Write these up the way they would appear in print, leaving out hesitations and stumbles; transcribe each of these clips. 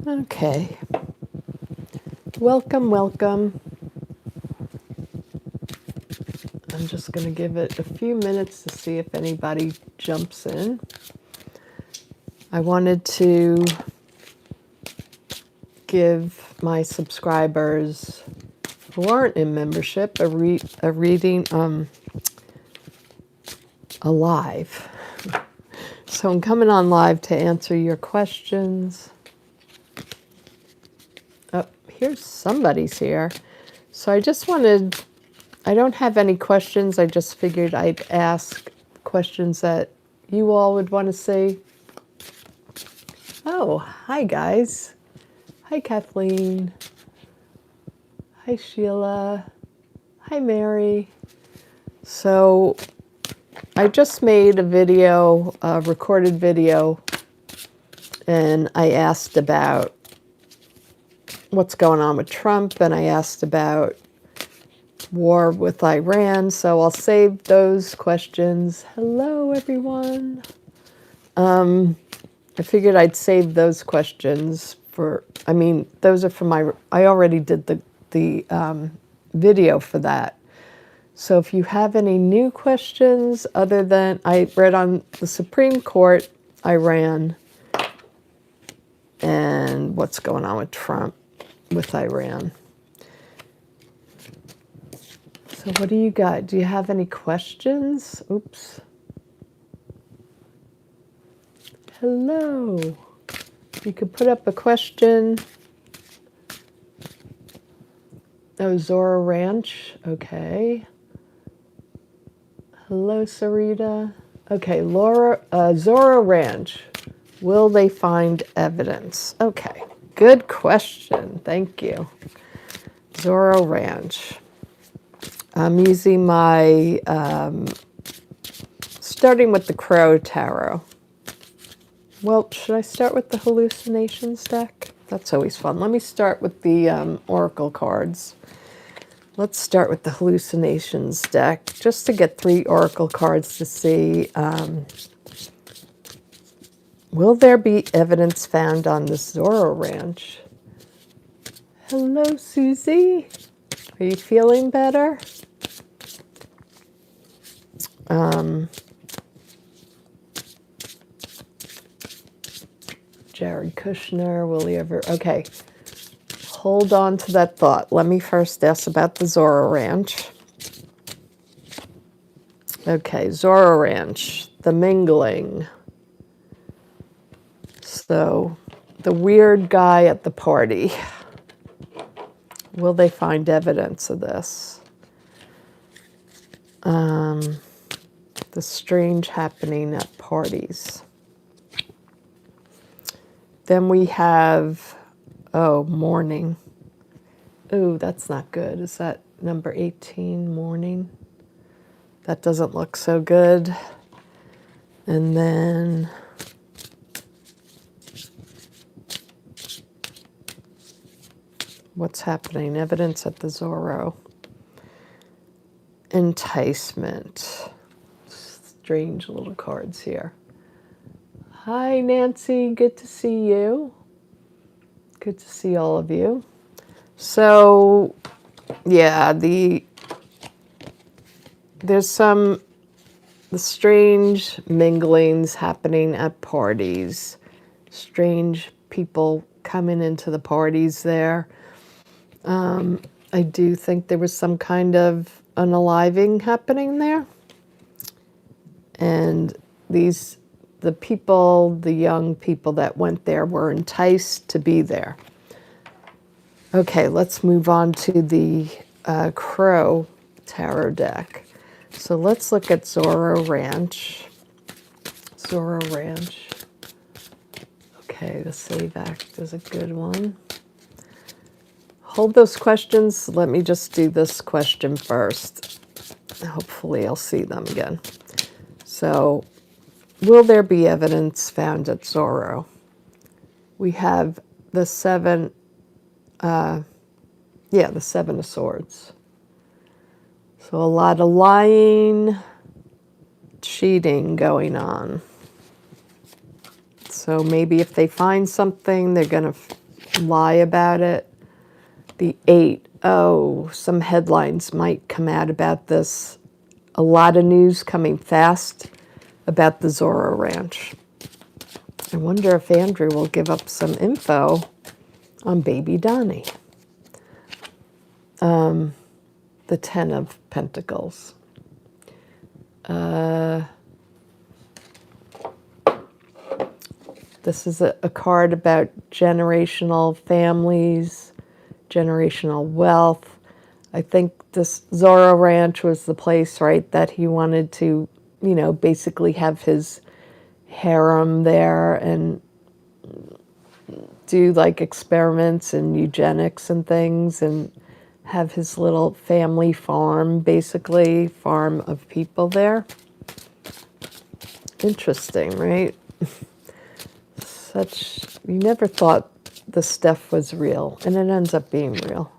Okay. Welcome, welcome. I'm just going to give it a few minutes to see if anybody jumps in. I wanted to give my subscribers who aren't in membership a reading live. So I'm coming on live to answer your questions. Oh, here's somebody's here. So I just wanted, I don't have any questions. I just figured I'd ask questions that you all would want to see. Oh, hi guys. Hi Kathleen. Hi Sheila. Hi Mary. So I just made a video, a recorded video, and I asked about what's going on with Trump, and I asked about war with Iran, so I'll save those questions. Hello, everyone. I figured I'd save those questions for, I mean, those are for my, I already did the video for that. So if you have any new questions other than, I read on the Supreme Court, Iran, and what's going on with Trump with Iran. So what do you got? Do you have any questions? Oops. Hello. You could put up a question. Oh, Zoro Ranch. Okay. Hello, Sarita. Okay, Zoro Ranch. Will they find evidence? Okay, good question. Thank you. Zoro Ranch. I'm using my, starting with the Crow Tarot. Well, should I start with the hallucinations deck? That's always fun. Let me start with the Oracle cards. Let's start with the hallucinations deck, just to get 3 Oracle cards to see, will there be evidence found on the Zoro Ranch? Hello, Susie. Are you feeling better? Jared Kushner, will he ever... Okay, hold on to that thought. Let me first ask about the Zoro Ranch. Okay, Zoro Ranch, the mingling. So, the weird guy at the party. Will they find evidence of this? The strange happening at parties. Then we have, oh, mourning. Ooh, that's not good. Is that number 18, mourning? That doesn't look so good. And then what's happening? Evidence at the Zorro. Enticement. Strange little cards here. Hi, Nancy. Good to see you. Good to see all of you. So, yeah, there's the strange minglings happening at parties. Strange people coming into the parties there. I do think there was some kind of unaliving happening there. And the people, the young people that went there were enticed to be there. Okay, let's move on to the Crow Tarot deck. So let's look at Zoro Ranch. Zoro Ranch. Okay, the Save Act is a good one. Hold those questions. Let me just do this question first. Hopefully I'll see them again. So, will there be evidence found at Zoro? We have the the 7 of Swords. So a lot of lying, cheating going on. So maybe if they find something, they're going to lie about it. The 8, oh, some headlines might come out about this. A lot of news coming fast about the Zoro Ranch. I wonder if Andrew will give up some info on baby Donnie. The 10 of Pentacles. This is a card about generational families, generational wealth. I think this Zoro Ranch was the place, right, that he wanted to, you know, basically have his harem there and do like experiments and eugenics and things and have his little family farm, basically, farm of people there. Interesting, right? You never thought the stuff was real, and it ends up being real.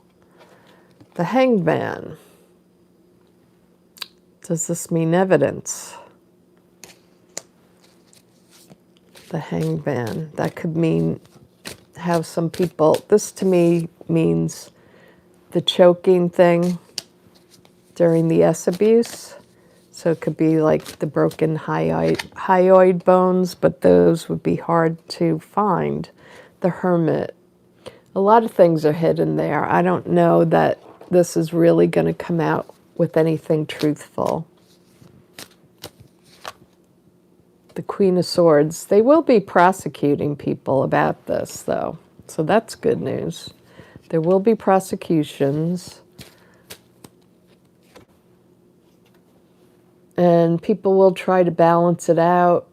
The Hanged Man. Does this mean evidence? The Hanged Man. That could mean how some people, this to me means the choking thing during the S abuse. So it could be like the broken hyoid bones, but those would be hard to find. The Hermit. A lot of things are hidden there. I don't know that this is really going to come out with anything truthful. The Queen of Swords. They will be prosecuting people about this, though. So that's good news. There will be prosecutions. And people will try to balance it out.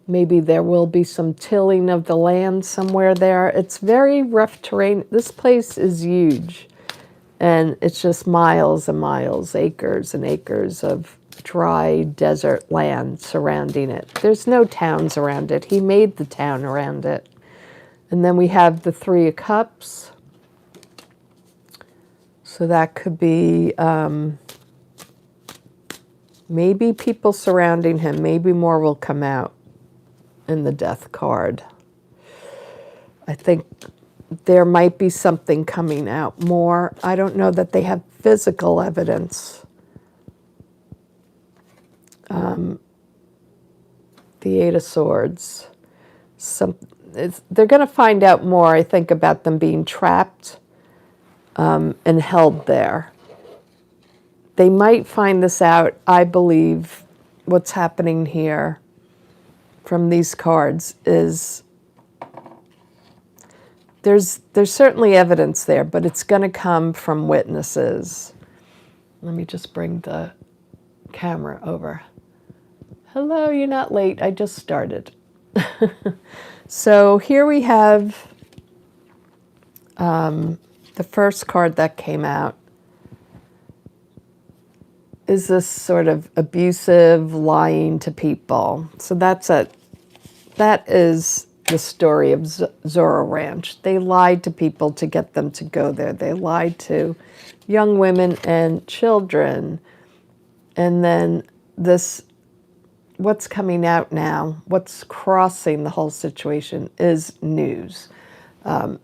Maybe there will be some tilling of the land somewhere there. It's very rough terrain. This place is huge. And it's just miles and miles, acres and acres of dry desert land surrounding it. There's no towns around it. He made the town around it. And then we have the 3 of Cups. So that could be maybe people surrounding him. Maybe more will come out in the Death card. I think there might be something coming out more. I don't know that they have physical evidence. The 8 of Swords. They're going to find out more, I think, about them being trapped and held there. They might find this out. I believe what's happening here from these cards is there's certainly evidence there, but it's going to come from witnesses. Let me just bring the camera over. Hello, you're not late. I just started. So here we have the first card that came out. Is this sort of abusive, lying to people? So that is the story of Zoro Ranch. They lied to people to get them to go there. They lied to young women and children. And then what's coming out now, what's crossing the whole situation is news.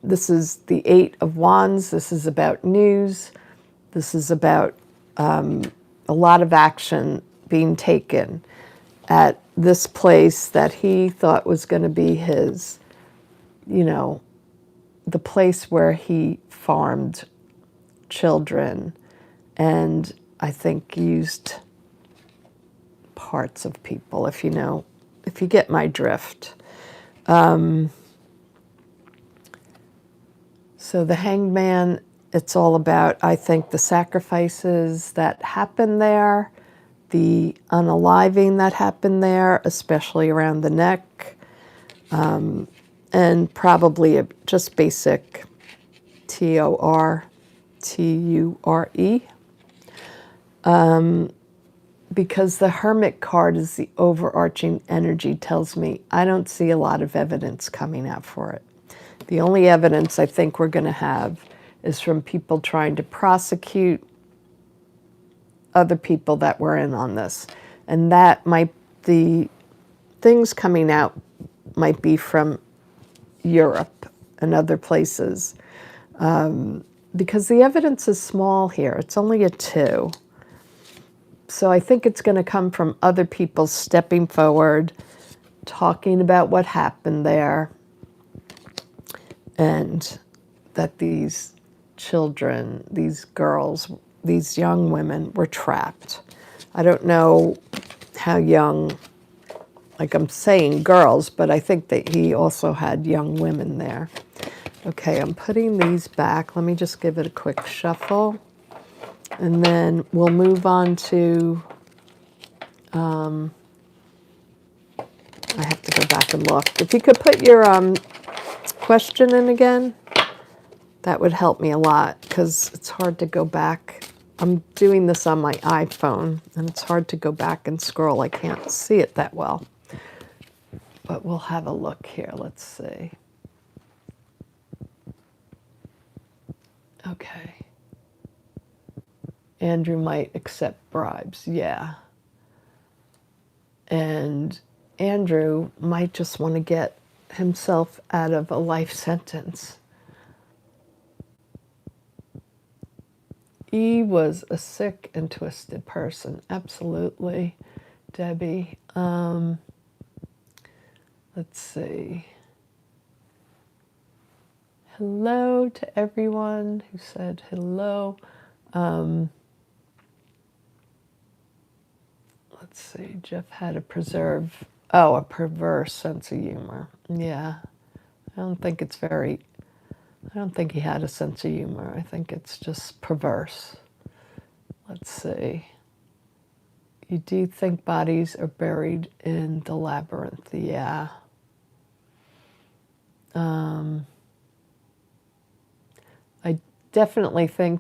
This is the 8 of Wands. This is about news. This is about a lot of action being taken at this place that he thought was going to be his, you know, the place where he farmed children and I think used parts of people, if you get my drift. So the Hanged Man, it's all about, I think, the sacrifices that happen there, the unaliving that happened there, especially around the neck, and probably just basic Torture. Because the Hermit card is the overarching energy, tells me I don't see a lot of evidence coming out for it. The only evidence I think we're going to have is from people trying to prosecute other people that were in on this. And the things coming out might be from Europe and other places. Because the evidence is small here. It's only a 2. So I think it's going to come from other people stepping forward, talking about what happened there, and that these children, these girls, these young women were trapped. I don't know how young, like I'm saying girls, but I think that he also had young women there. Okay, I'm putting these back. Let me just give it a quick shuffle. And then we'll move on to, I have to go back and look. If you could put your question in again, that would help me a lot, because it's hard to go back. I'm doing this on my iPhone, and it's hard to go back and scroll. I can't see it that well. But we'll have a look here. Let's see. Okay. Andrew might accept bribes. Yeah. And Andrew might just want to get himself out of a life sentence. He was a sick and twisted person. Absolutely, Debbie. Let's see. Hello to everyone who said hello. Let's see. Jeff had a perverse sense of humor. Yeah. I don't think he had a sense of humor. I think it's just perverse. Let's see. You do think bodies are buried in the labyrinth? Yeah. I definitely think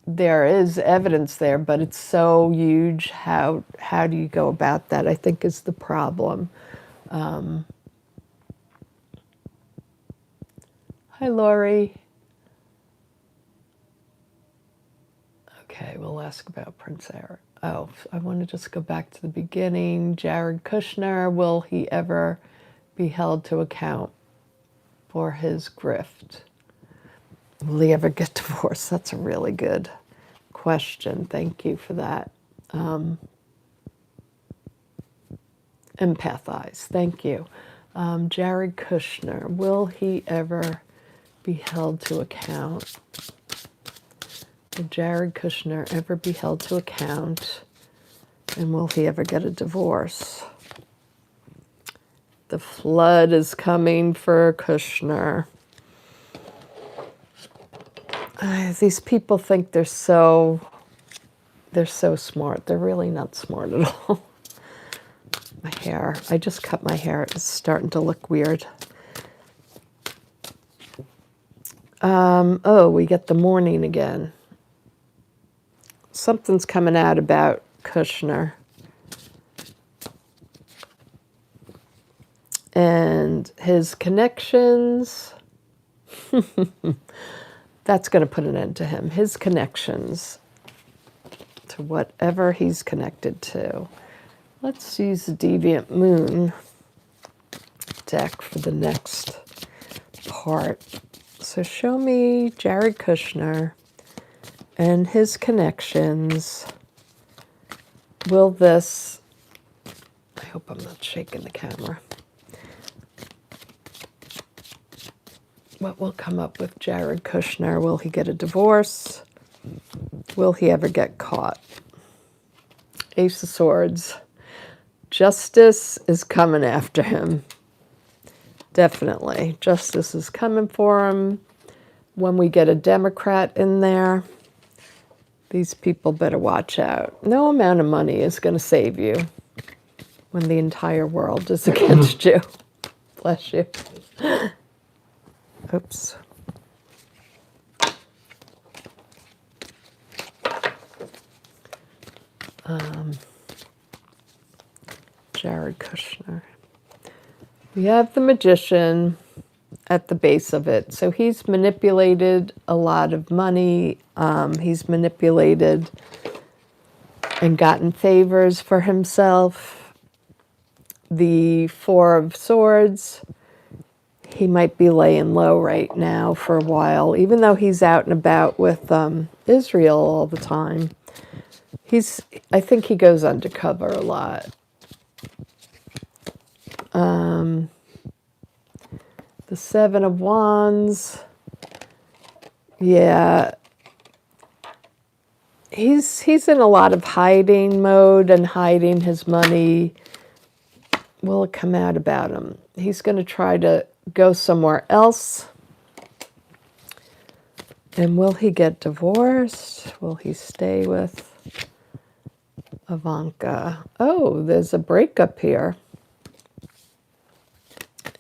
there is evidence there, but it's so huge. How do you go about that, I think, is the problem. Hi, Lori. Okay, we'll ask about Prince Eric. Oh, I want to just go back to the beginning. Jared Kushner, will he ever be held to account for his grift? Will he ever get divorced? That's a really good question. Thank you for that. Empathize. Thank you. Jared Kushner, will he ever be held to account? Will Jared Kushner ever be held to account? And will he ever get a divorce? The flood is coming for Kushner. These people think they're so smart. They're really not smart at all. My hair. I just cut my hair. It's starting to look weird. Oh, we get the morning again. Something's coming out about Kushner. And his connections. That's going to put an end to him. His connections to whatever he's connected to. Let's use the Deviant Moon deck for the next part. So show me Jared Kushner and his connections. Will this... I hope I'm not shaking the camera. What will come up with Jared Kushner? Will he get a divorce? Will he ever get caught? Ace of Swords. Justice is coming after him. Definitely. Justice is coming for him. When we get a Democrat in there, these people better watch out. No amount of money is going to save you when the entire world is against you. Bless you. Oops. Jared Kushner. We have the Magician at the base of it. So he's manipulated a lot of money. He's manipulated and gotten favors for himself. The Four of Swords. he might be laying low right now for a while, even though he's out and about with Israel all the time. I think he goes undercover a lot. The Seven of Wands, yeah, he's in a lot of hiding mode and hiding his money. Will it come out about him? He's going to try to go somewhere else. And will he get divorced? Will he stay with Ivanka? Oh, there's a breakup here.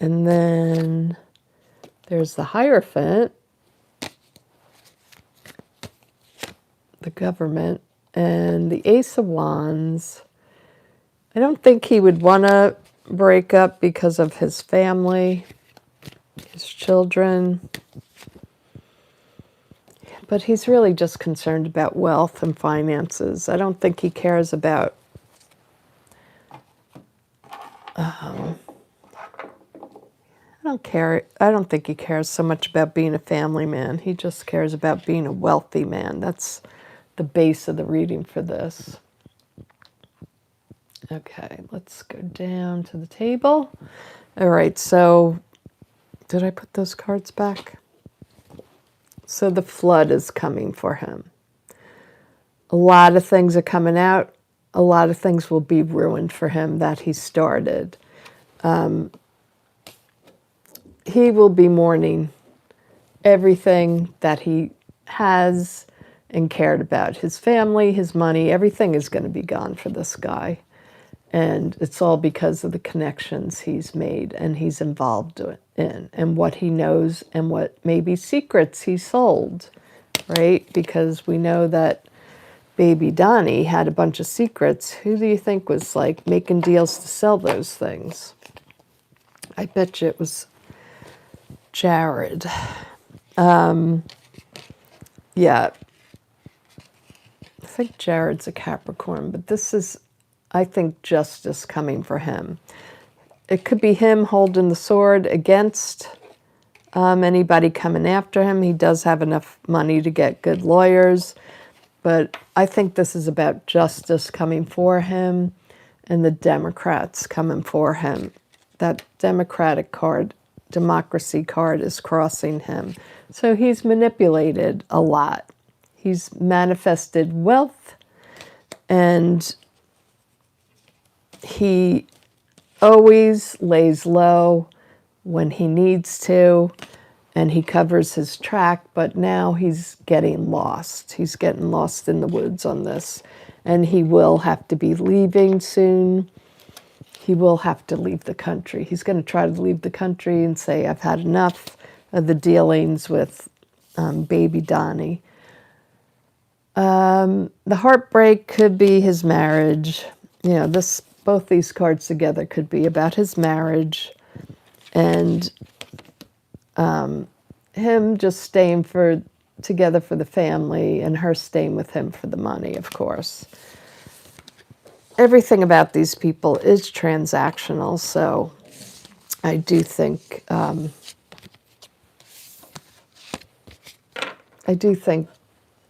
And then there's the Hierophant, the government, and the Ace of Wands. I don't think he would want to break up because of his family, his children. But he's really just concerned about wealth and finances. I don't think he cares about I don't think he cares so much about being a family man. He just cares about being a wealthy man. That's the base of the reading for this. Okay, let's go down to the table. All right, so did I put those cards back? So the flood is coming for him. A lot of things are coming out. A lot of things will be ruined for him that he started. He will be mourning everything that he has and cared about. His family, his money, everything is going to be gone for this guy. And it's all because of the connections he's made and he's involved in, and what he knows and what maybe secrets he sold, right? Because we know that baby Donnie had a bunch of secrets. Who do you think was like making deals to sell those things? I bet you it was Jared. Yeah, I think Jared's a Capricorn, but this is, I think, justice coming for him. It could be him holding the sword against anybody coming after him. He does have enough money to get good lawyers, but I think this is about justice coming for him and the Democrats coming for him. That Democratic card, democracy card, is crossing him. So he's manipulated a lot. He's manifested wealth, and he always lays low when he needs to, and he covers his track, but now he's getting lost. He's getting lost in the woods on this, and he will have to be leaving soon. He will have to leave the country. He's going to try to leave the country and say, I've had enough of the dealings with baby Donnie. The heartbreak could be his marriage. You know, both these cards together could be about his marriage and him just staying together for the family and her staying with him for the money, of course. Everything about these people is transactional, so I do think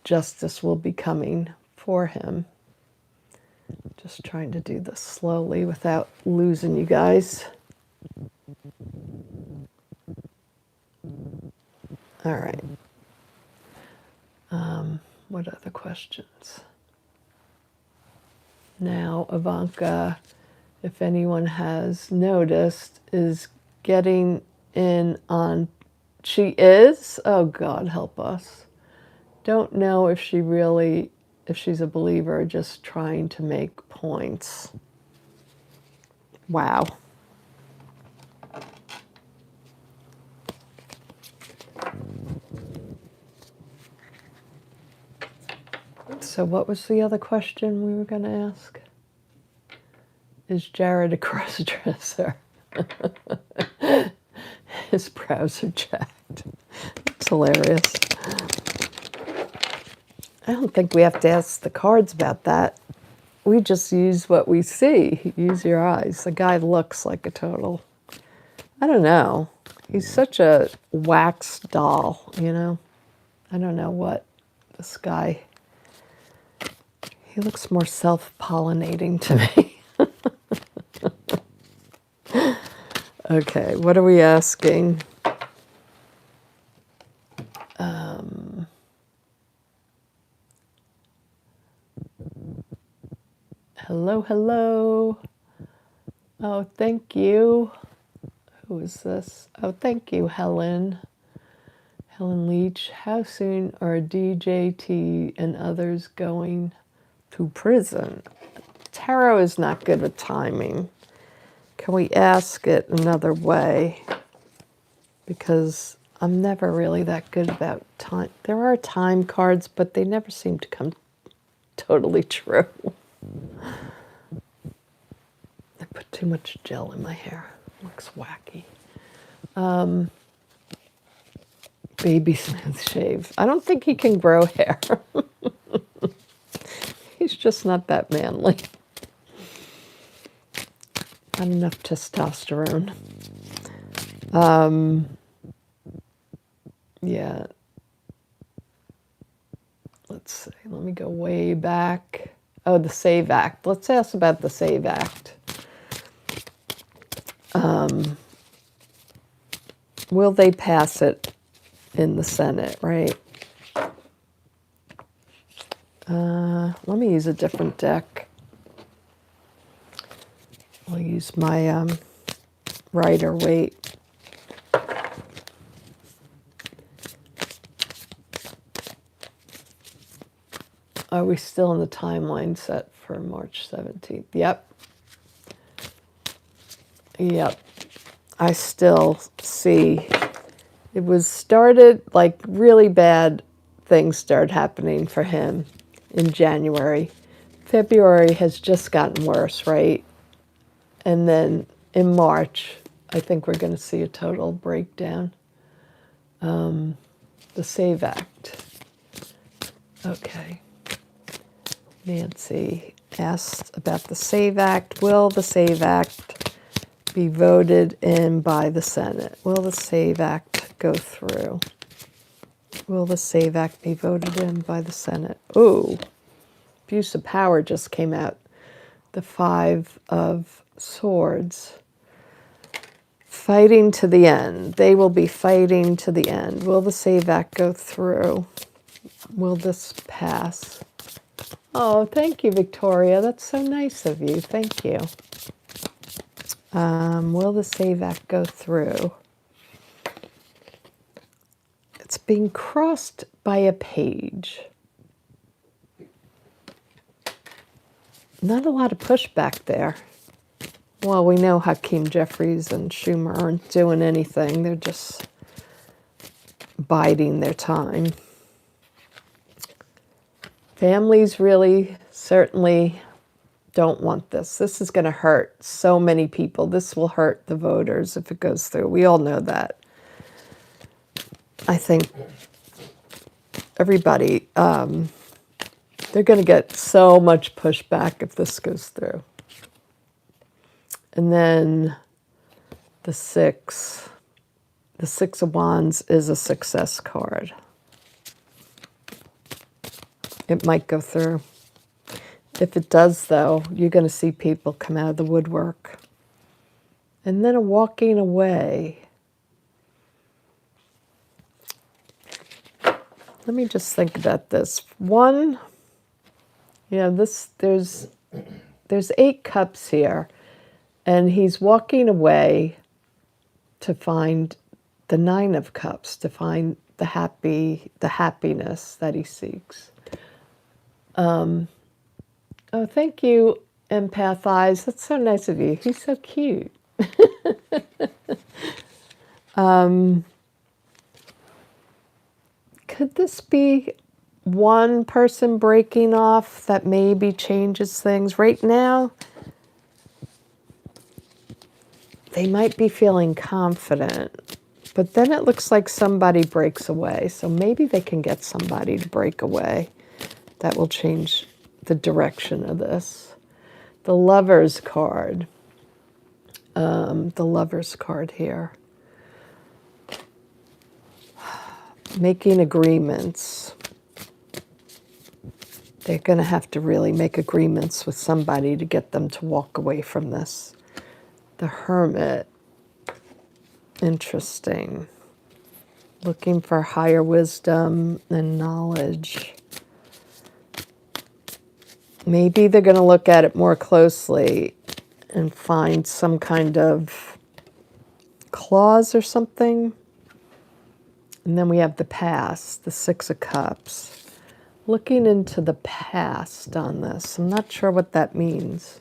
justice will be coming for him. Just trying to do this slowly without losing you guys. All right. What other questions? Now, Ivanka, if anyone has noticed, is getting in on... She is? Oh, God, help us. Don't know if she's a believer or just trying to make points. Wow. So what was the other question we were going to ask? Is Jared a cross-dresser? His brows are jacked. It's hilarious. I don't think we have to ask the cards about that. We just use what we see. Use your eyes. The guy looks like a total... I don't know. He's such a wax doll, you know? I don't know what this guy, he looks more self-pollinating to me. Okay, what are we asking? Hello, hello. Oh, thank you. Who is this? Oh, thank you, Helen. Helen Leach. How soon are DJT and others going to prison? Tarot is not good with timing. Can we ask it another way? Because I'm never really that good about time. There are time cards, but they never seem to come totally true. I put too much gel in my hair. Looks wacky. Baby smooth shave. I don't think he can grow hair. He's just not that manly. Not enough testosterone. Yeah. Let's see. Let me go way back. Oh, the SAVE Act. Let's ask about the SAVE Act. Will they pass it in the Senate, right? Let me use a different deck. I'll use my Rider-Waite. Are we still in the timeline set for March 17th? Yep. Yep. I still see it was started, like really bad things started happening for him in January. February has just gotten worse, right? And then in March, I think we're going to see a total breakdown. The SAVE Act. Okay. Nancy asked about the SAVE Act. Will the SAVE Act be voted in by the Senate? Will the SAVE Act go through? Will the SAVE Act be voted in by the Senate? Ooh, abuse of power just came out. The Five of Swords. Fighting to the end. They will be fighting to the end. Will the SAVE Act go through? Will this pass? Oh, thank you, Victoria. That's so nice of you. Thank you. Will the SAVE Act go through? It's being crossed by a page. Not a lot of pushback there. Well, we know Hakeem Jeffries and Schumer aren't doing anything. They're just biding their time. Families really, certainly don't want this. This is going to hurt so many people. This will hurt the voters if it goes through. We all know that. I think everybody, they're going to get so much pushback if this goes through. And then the Six of Wands is a success card. It might go through. If it does, though, you're going to see people come out of the woodwork. And then a walking away. Let me just think about this. One, there's 8 cups here, and he's walking away to find the 9 of cups, to find the happiness that he seeks. Oh, thank you, Empath Eyes. That's so nice of you. He's so cute. Could this be one person breaking off that maybe changes things? Right now, they might be feeling confident, but then it looks like somebody breaks away. So maybe they can get somebody to break away. That will change the direction of this. The Lovers card. The Lovers card here. making agreements. They're going to have to really make agreements with somebody to get them to walk away from this. The Hermit. Interesting. Looking for higher wisdom and knowledge. Maybe they're going to look at it more closely and find some kind of clause or something. And then we have the past, the Six of Cups. Looking into the past on this. I'm not sure what that means.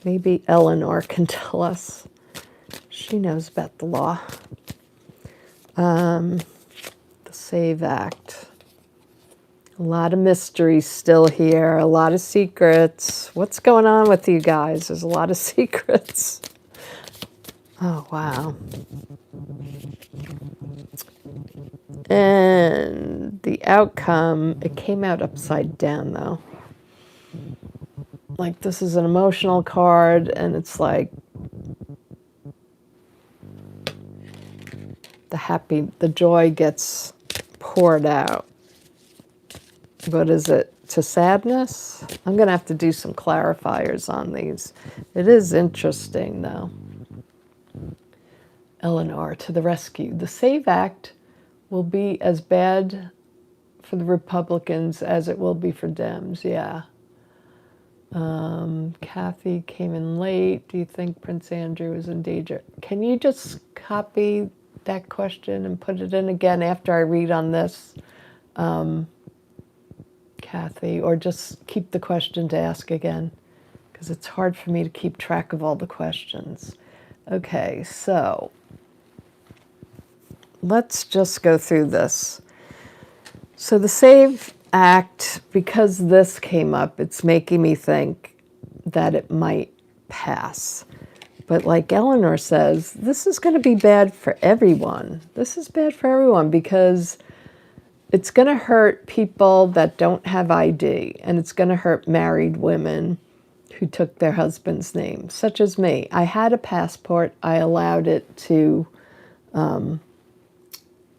Maybe Eleanor can tell us. She knows about the law. The Save Act. A lot of mysteries still here, a lot of secrets. What's going on with you guys? There's a lot of secrets. Oh, wow. And the outcome, it came out upside down, though. Like, this is an emotional card, and it's like the joy gets poured out. What is it? To sadness? I'm going to have to do some clarifiers on these. It is interesting, though. Eleanor, to the rescue. The Save Act will be as bad for the Republicans as it will be for Dems, yeah. Kathy came in late. Do you think Prince Andrew is in danger? Can you just copy that question and put it in again after I read on this? Kathy, or just keep the question to ask again, because it's hard for me to keep track of all the questions. Okay, so let's just go through this. So the Save Act, because this came up, it's making me think that it might pass. But like Eleanor says, this is going to be bad for everyone. This is bad for everyone because it's going to hurt people that don't have ID, and it's going to hurt married women who took their husband's name, such as me. I had a passport. I allowed it to... oh,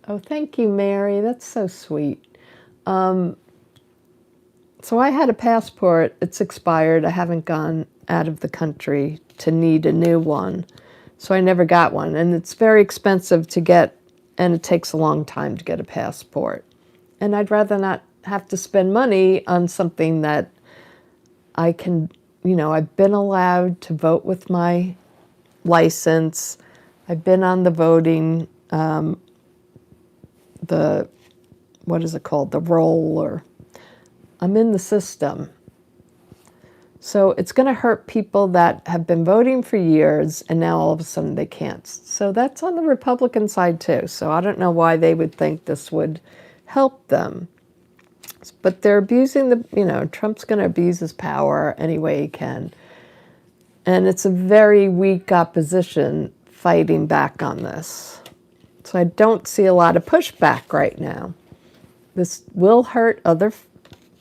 thank you, Mary. That's so sweet. So I had a passport. It's expired. I haven't gone out of the country to need a new one. So I never got one. And it's very expensive to get, and it takes a long time to get a passport. And I'd rather not have to spend money on something that I can, I've been allowed to vote with my license. I've been on the voting, what is it called? The roll, or I'm in the system. So it's going to hurt people that have been voting for years and now all of a sudden they can't. So that's on the Republican side too. So I don't know why they would think this would help them. But they're abusing Trump's going to abuse his power any way he can. And it's a very weak opposition fighting back on this. So I don't see a lot of pushback right now. This will hurt other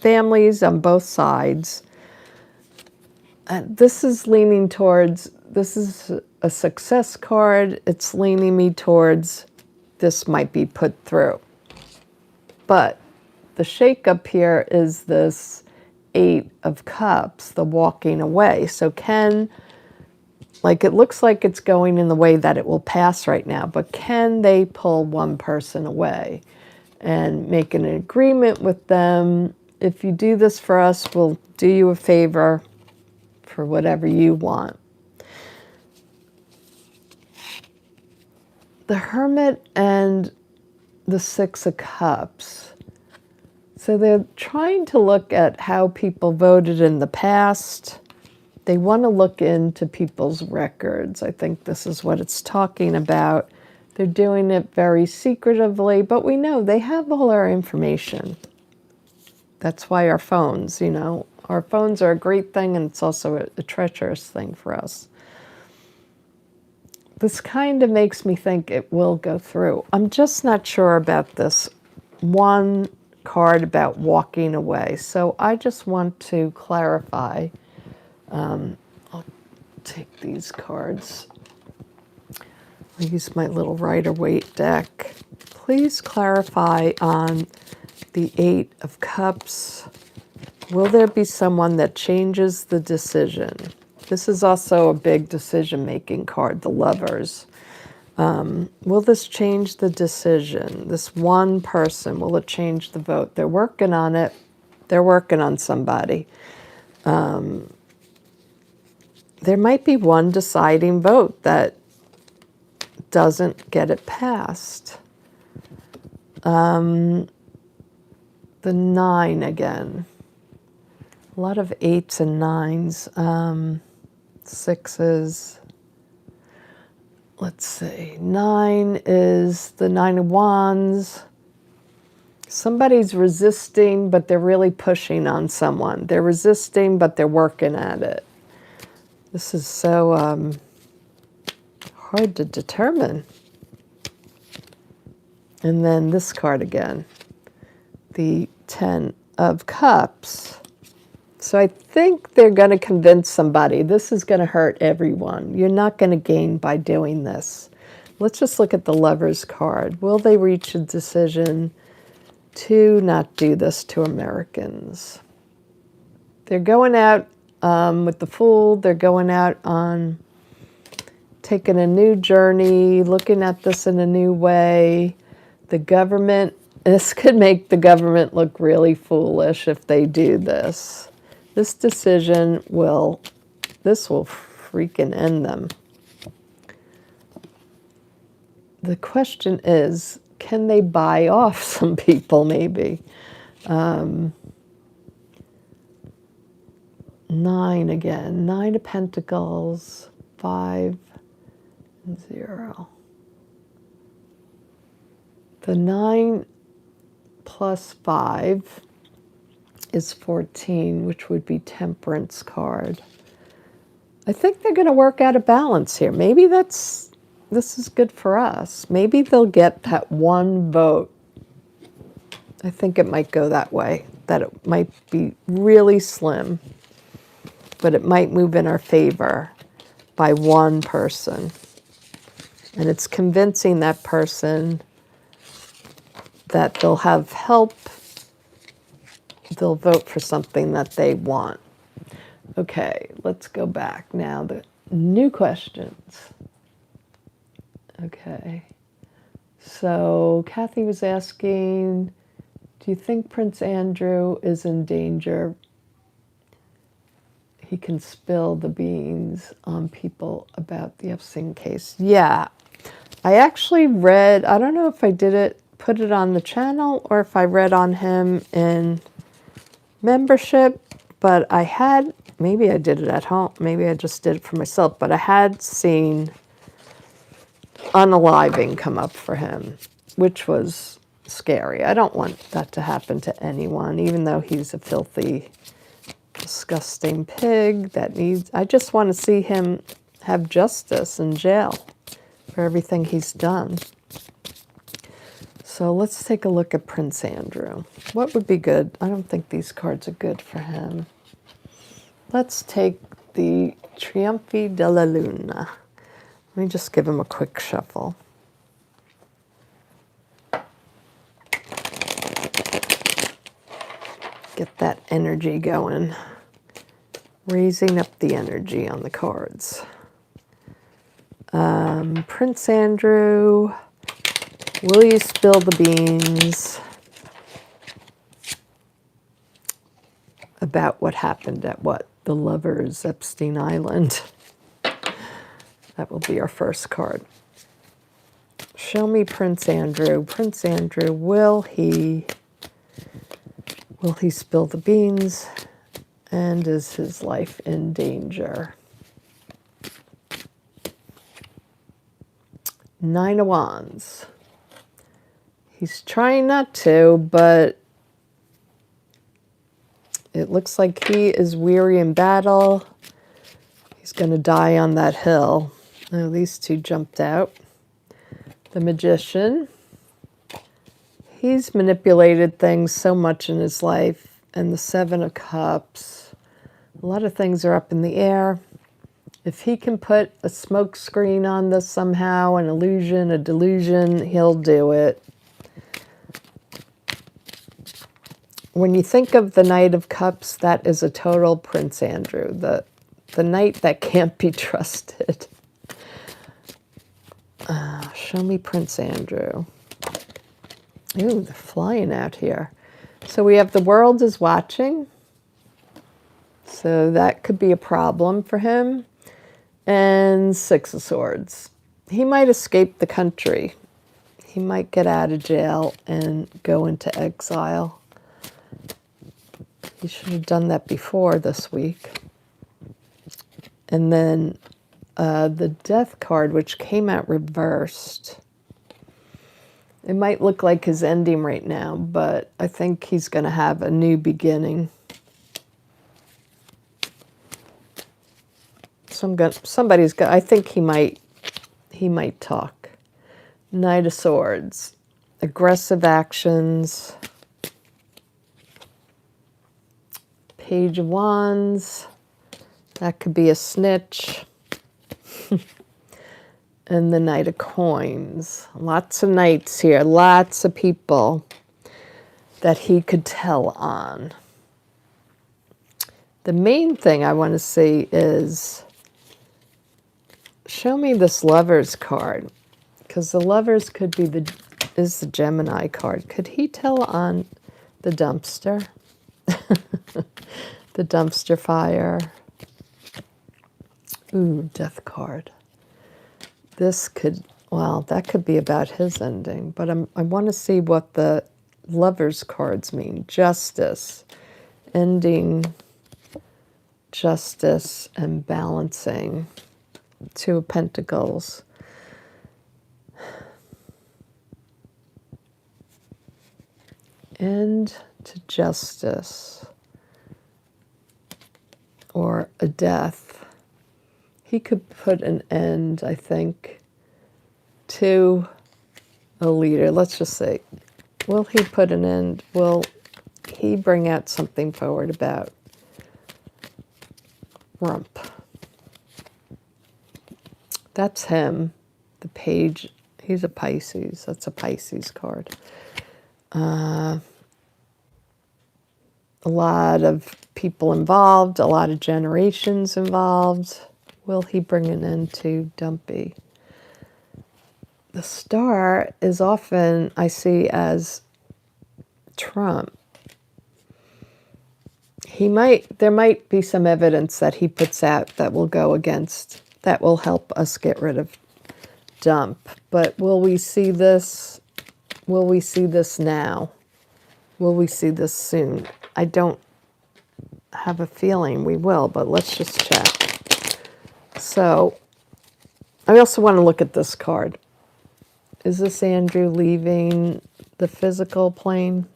families on both sides. This is leaning towards, this is a success card. It's leaning me towards this might be put through. But the shakeup here is this Eight of Cups, the walking away. So it looks like it's going in the way that it will pass right now, but can they pull one person away and make an agreement with them? If you do this for us, we'll do you a favor for whatever you want. The Hermit and the Six of Cups. So they're trying to look at how people voted in the past. They want to look into people's records. I think this is what it's talking about. They're doing it very secretively, but we know they have all our information. That's why our phones, our phones are a great thing, and it's also a treacherous thing for us. This kind of makes me think it will go through. I'm just not sure about this one card about walking away. So I just want to clarify. I'll take these cards. I'll use my little Rider-Waite deck. Please clarify on the Eight of Cups. Will there be someone that changes the decision? This is also a big decision-making card, the Lovers. Will this change the decision? This one person, will it change the vote? They're working on it. They're working on somebody. There might be one deciding vote that doesn't get it passed. The 9 again. A lot of 8s and 9s. 6s. Let's see. 9 is the 9 of Wands. Somebody's resisting, but they're really pushing on someone. They're resisting, but they're working at it. This is so hard to determine. And then this card again, the 10 of Cups. So I think they're going to convince somebody. This is going to hurt everyone. You're not going to gain by doing this. Let's just look at the Lovers card. Will they reach a decision to not do this to Americans? They're going out with the Fool. They're going out on taking a new journey, looking at this in a new way. The government, this could make the government look really foolish if they do this. This decision will freaking end them. The question is, can they buy off some people maybe? 9 again, 9 of Pentacles, 5 and 0. The 9 plus 5 is 14, which would be Temperance card. I think they're going to work out a balance here. Maybe this is good for us. Maybe they'll get that one vote. I think it might go that way, that it might be really slim, but it might move in our favor by one person. And it's convincing that person that they'll have help. They'll vote for something that they want. Okay, let's go back now. The new questions. Okay. So Kathy was asking, do you think Prince Andrew is in danger? He can spill the beans on people about the Epstein case. Yeah. I actually read, I don't know if I put it on the channel or if I read on him in membership, but I had, maybe I did it at home, maybe I just did it for myself, but I had seen unaliving come up for him, which was scary. I don't want that to happen to anyone, even though he's a filthy, disgusting pig that needs, I just want to see him have justice in jail for everything he's done. So let's take a look at Prince Andrew. What would be good? I don't think these cards are good for him. Let's take the Trionfi della Luna. Let me just give him a quick shuffle. Get that energy going. Raising up the energy on the cards. Prince Andrew, will you spill the beans about what happened at the Lovers, Epstein Island? That will be our first card. Show me Prince Andrew. Prince Andrew, will he spill the beans? And is his life in danger? 9 of Wands. He's trying not to, but it looks like he is weary in battle. He's going to die on that hill. Oh, these two jumped out. The Magician. He's manipulated things so much in his life. And the 7 of Cups. A lot of things are up in the air. If he can put a smoke screen on this somehow, an illusion, a delusion, he'll do it. when you think of the Knight of Cups, that is a total Prince Andrew, the knight that can't be trusted. Show me Prince Andrew. Ooh, they're flying out here. So we have the world is watching. So that could be a problem for him. And Six of Swords. He might escape the country. He might get out of jail and go into exile. He should have done that before this week. And then the Death card, which came out reversed. It might look like his ending right now, but I think he's going to have a new beginning. I think he might talk. Knight of Swords. Aggressive actions. Page of Wands. That could be a snitch. And the Knight of Coins. Lots of knights here. Lots of people that he could tell on. The main thing I want to see is, show me this Lovers card. Because the Lovers could be is the Gemini card. Could he tell on the dumpster? The dumpster fire. Ooh, Death card. This could, well, that could be about his ending. But I want to see what the Lovers cards mean. Justice. Ending. Justice and balancing. Two of Pentacles. End to justice. Or a death. He could put an end, I think, to a leader. Let's just say, will he put an end? Will he bring out something forward about Rump? That's him. The Page, he's a Pisces. That's a Pisces card. A lot of people involved, a lot of generations involved. Will he bring an end to Dumpy? The Star is often, I see, as Trump. There might be some evidence that he puts out that will go against, that will help us get rid of Dump. But will we see this? Will we see this now? Will we see this soon? I don't have a feeling we will, but let's just check. So, I also want to look at this card. Is this Andrew leaving the physical plane?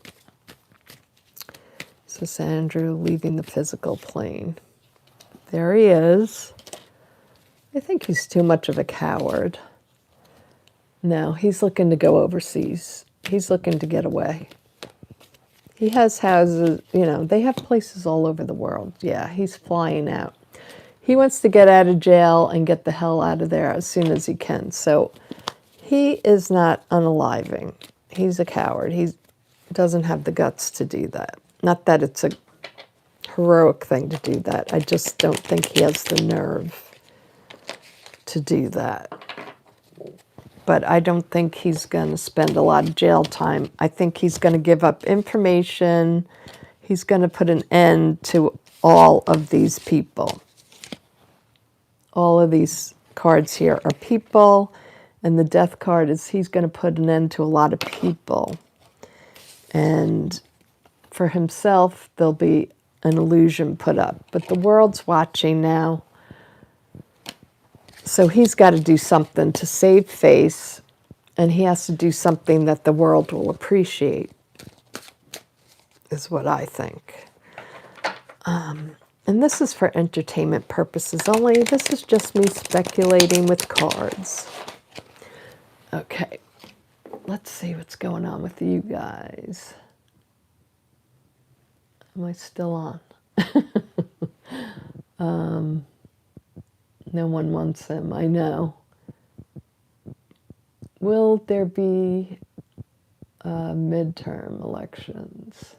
Is this Andrew leaving the physical plane? There he is. I think he's too much of a coward. No, he's looking to go overseas. He's looking to get away. He has houses, they have places all over the world. Yeah, he's flying out. He wants to get out of jail and get the hell out of there as soon as he can. So he is not unaliving. He's a coward. He doesn't have the guts to do that. Not that it's a heroic thing to do that. I just don't think he has the nerve to do that. But I don't think he's going to spend a lot of jail time. I think he's going to give up information. He's going to put an end to all of these people. All of these cards here are people, and the Death card is he's going to put an end to a lot of people. And for himself, there'll be an illusion put up. But the world's watching now. So he's got to do something to save face, and he has to do something that the world will appreciate, is what I think. And this is for entertainment purposes only. This is just me speculating with cards. Okay, let's see what's going on with you guys. Am I still on? No one wants him, I know. Will there be midterm elections?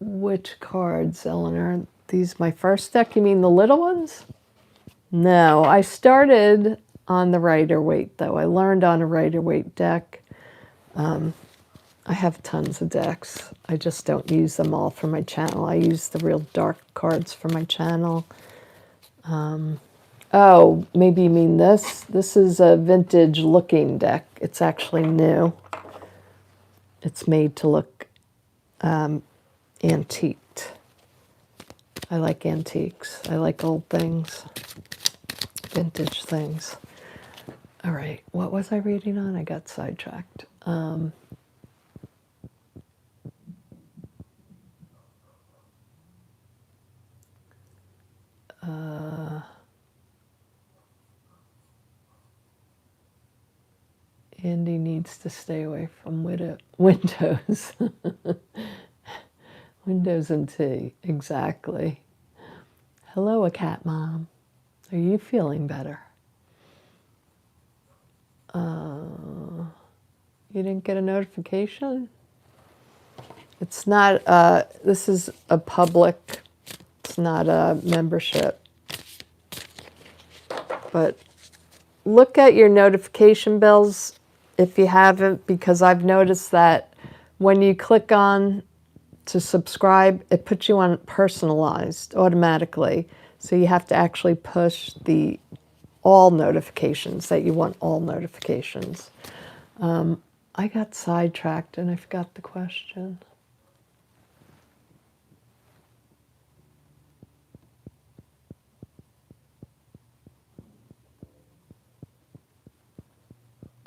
Which cards, Eleanor? These my first deck? You mean the little ones? No, I started on the Rider-Waite, though. I learned on a Rider-Waite deck. I have tons of decks. I just don't use them all for my channel. I use the real dark cards for my channel. Oh, maybe you mean this? This is a vintage looking deck. It's actually new. It's made to look antiqued. I like antiques. I like old things, vintage things. All right, what was I reading on? I got sidetracked. Andy needs to stay away from windows. Windows and tea, exactly. Hello, a cat mom. Are you feeling better? You didn't get a notification? It's not, this is a public, it's not a membership. But look at your notification bells if you haven't, because I've noticed that when you click on to subscribe, it puts you on personalized automatically. So you have to actually push the all notifications, that you want all notifications. I got sidetracked and I forgot the question.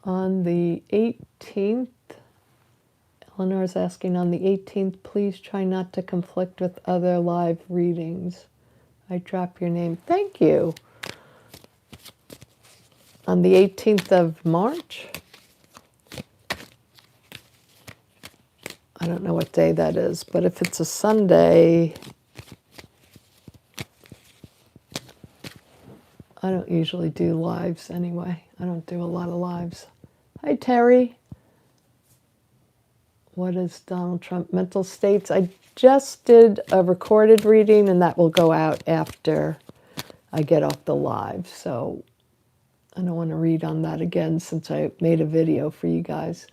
On the 18th, Eleanor's asking, on the 18th, please try not to conflict with other live readings. I drop your name. Thank you. On the 18th of March? I don't know what day that is, but if it's a Sunday, I don't usually do lives anyway. I don't do a lot of lives. Hi, Terry. What is Donald Trump mental states? I just did a recorded reading, and that will go out after I get off the live. So I don't want to read on that again since I made a video for you guys.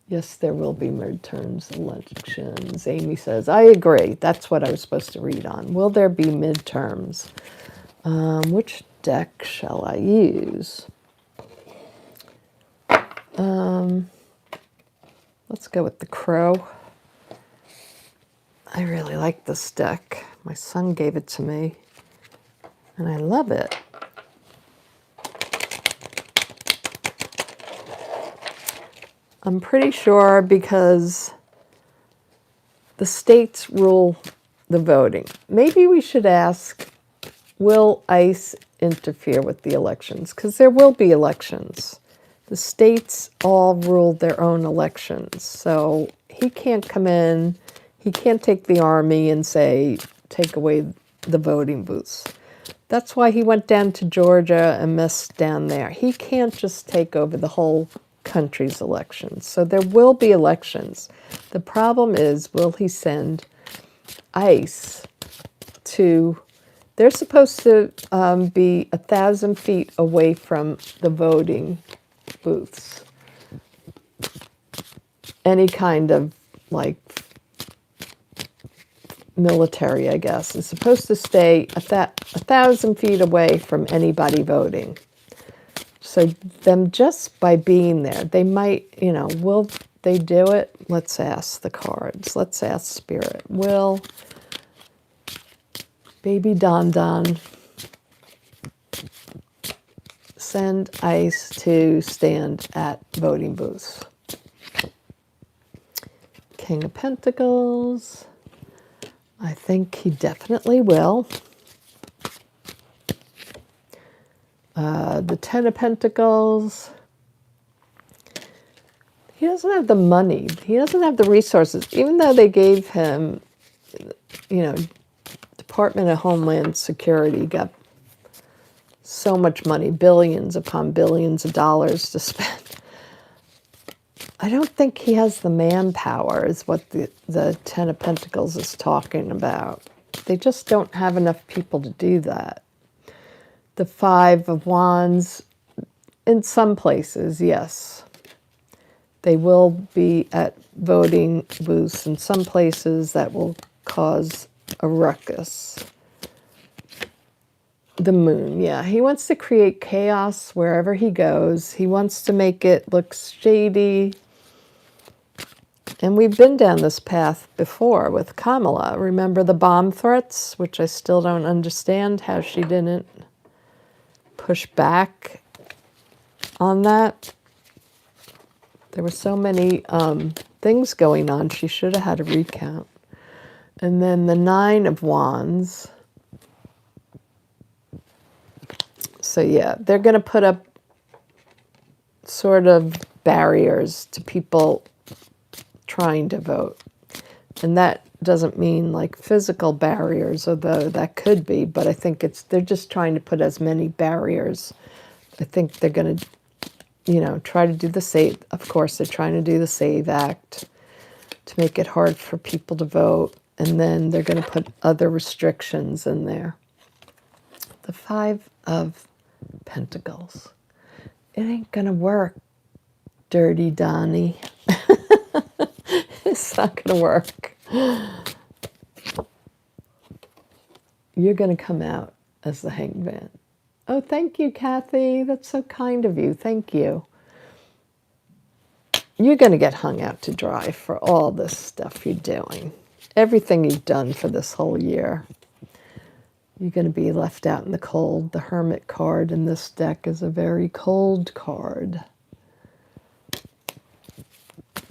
Yes, there will be midterms elections. Amy says, I agree. That's what I was supposed to read on. Will there be midterms? Which deck shall I use? Let's go with the Crow. I really like this deck. My son gave it to me, and I love it. I'm pretty sure because the states rule the voting. Maybe we should ask, will ICE interfere with the elections? Because there will be elections. The states all rule their own elections. So he can't come in, he can't take the army and say, take away the voting booths. That's why he went down to Georgia and messed down there. He can't just take over the whole country's elections. So there will be elections. The problem is, will he send ICE to, they're supposed to be 1,000 feet away from the voting booths. Any kind of like military, I guess, is supposed to stay 1,000 feet away from anybody voting. So them just by being there, they might, you know, will they do it? Let's ask the cards. Let's ask Spirit. Will Baby Don Don send ICE to stand at voting booths? King of Pentacles. I think he definitely will. The Ten of Pentacles. He doesn't have the money. He doesn't have the resources. Even though they gave him, you know, Department of Homeland Security got so much money, billions upon billions of dollars to spend. I don't think he has the manpower, is what the Ten of Pentacles is talking about. They just don't have enough people to do that. The Five of Wands, in some places, yes. They will be at voting booths in some places that will cause a ruckus. The Moon, yeah. He wants to create chaos wherever he goes. He wants to make it look shady. And we've been down this path before with Kamala. Remember the bomb threats, which I still don't understand how she didn't push back on that. There were so many things going on. She should have had a recount. And then the Nine of Wands. So yeah, they're going to put up sort of barriers to people trying to vote. And that doesn't mean like physical barriers, although that could be, but I think they're just trying to put as many barriers. I think they're going to, try to do the SAVE. Of course, they're trying to do the SAVE Act to make it hard for people to vote. And then they're going to put other restrictions in there. The Five of Pentacles. It ain't going to work, Dirty Donnie. It's not going to work. You're going to come out as the Hangman. Oh, thank you, Kathy. That's so kind of you. Thank you. You're going to get hung out to dry for all this stuff you're doing. Everything you've done for this whole year. You're going to be left out in the cold. The Hermit card in this deck is a very cold card.